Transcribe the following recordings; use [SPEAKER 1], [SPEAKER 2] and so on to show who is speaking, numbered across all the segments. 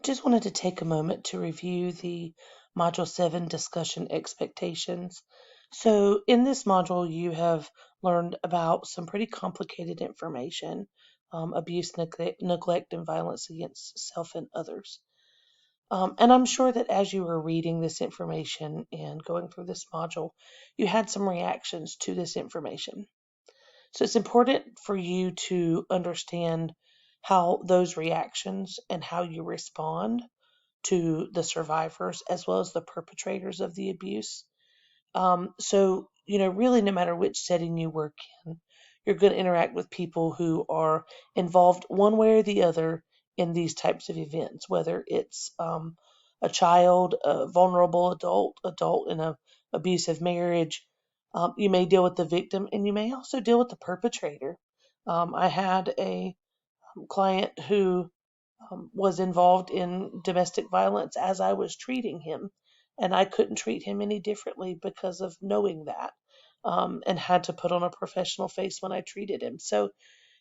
[SPEAKER 1] just wanted to take a moment to review the Module 7 discussion expectations. So, in this module, you have learned about some pretty complicated information, abuse, neglect, and violence against self and others. And I'm sure that as you were reading this information and going through this module, you had some reactions to this information. So it's important for you to understand how those reactions and how you respond to the survivors as well as the perpetrators of the abuse. Really, no matter which setting you work in, you're going to interact with people who are involved one way or the other in these types of events, whether it's a child, a vulnerable adult in an abusive marriage. You may deal with the victim and you may also deal with the perpetrator. I had a client who was involved in domestic violence as I was treating him. And I couldn't treat him any differently because of knowing that, and had to put on a professional face when I treated him. So,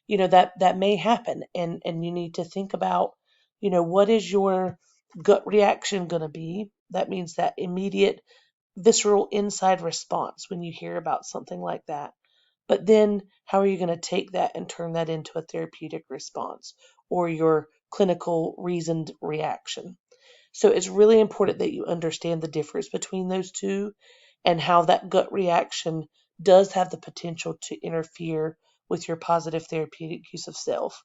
[SPEAKER 1] that may happen. And you need to think about, what is your gut reaction going to be? That means that immediate visceral inside response when you hear about something like that. But then how are you going to take that and turn that into a therapeutic response or your clinical reasoned reaction? So it's really important that you understand the difference between those two and how that gut reaction does have the potential to interfere with your positive therapeutic use of self.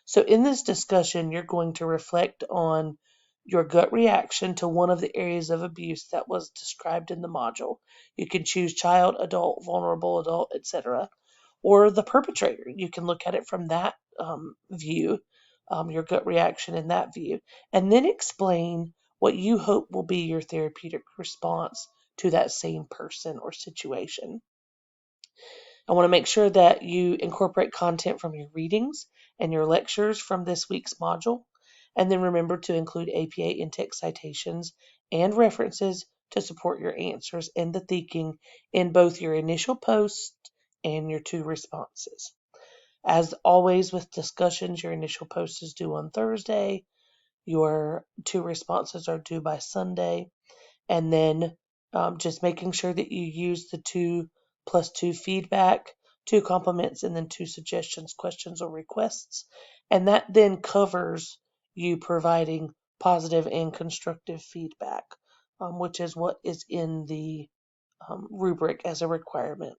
[SPEAKER 1] So in this discussion, you're going to reflect on your gut reaction to one of the areas of abuse that was described in the module. You can choose child, adult, vulnerable adult, etc. Or the perpetrator. You can look at it from that view, your gut reaction in that view, and then explain what you hope will be your therapeutic response to that same person or situation. I want to make sure that you incorporate content from your readings and your lectures from this week's module. And then remember to include APA in-text citations and references to support your answers and the thinking in both your initial post and your 2 responses. As always with discussions, your initial post is due on Thursday. Your 2 responses are due by Sunday. And then just making sure that you use the 2+2 feedback, 2 compliments, and then 2 suggestions, questions, or requests. And that then covers you providing positive and constructive feedback, which is what is in the rubric as a requirement.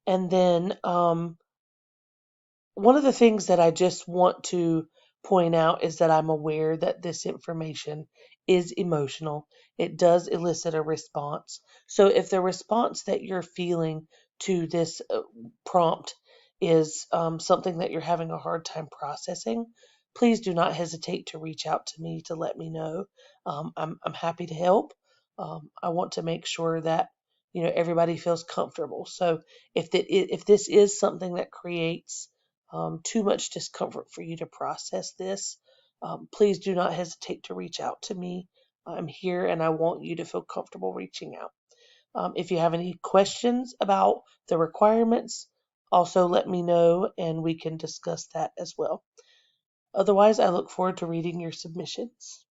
[SPEAKER 1] And then one of the things that I just want to point out is that I'm aware that this information is emotional. It does elicit a response. So if the response that you're feeling to this prompt is something that you're having a hard time processing, please do not hesitate to reach out to me to let me know. I'm happy to help. I want to make sure that everybody feels comfortable. So if this is something that creates too much discomfort for you to process this, please do not hesitate to reach out to me. I'm here and I want you to feel comfortable reaching out. If you have any questions about the requirements, also let me know and we can discuss that as well. Otherwise, I look forward to reading your submissions.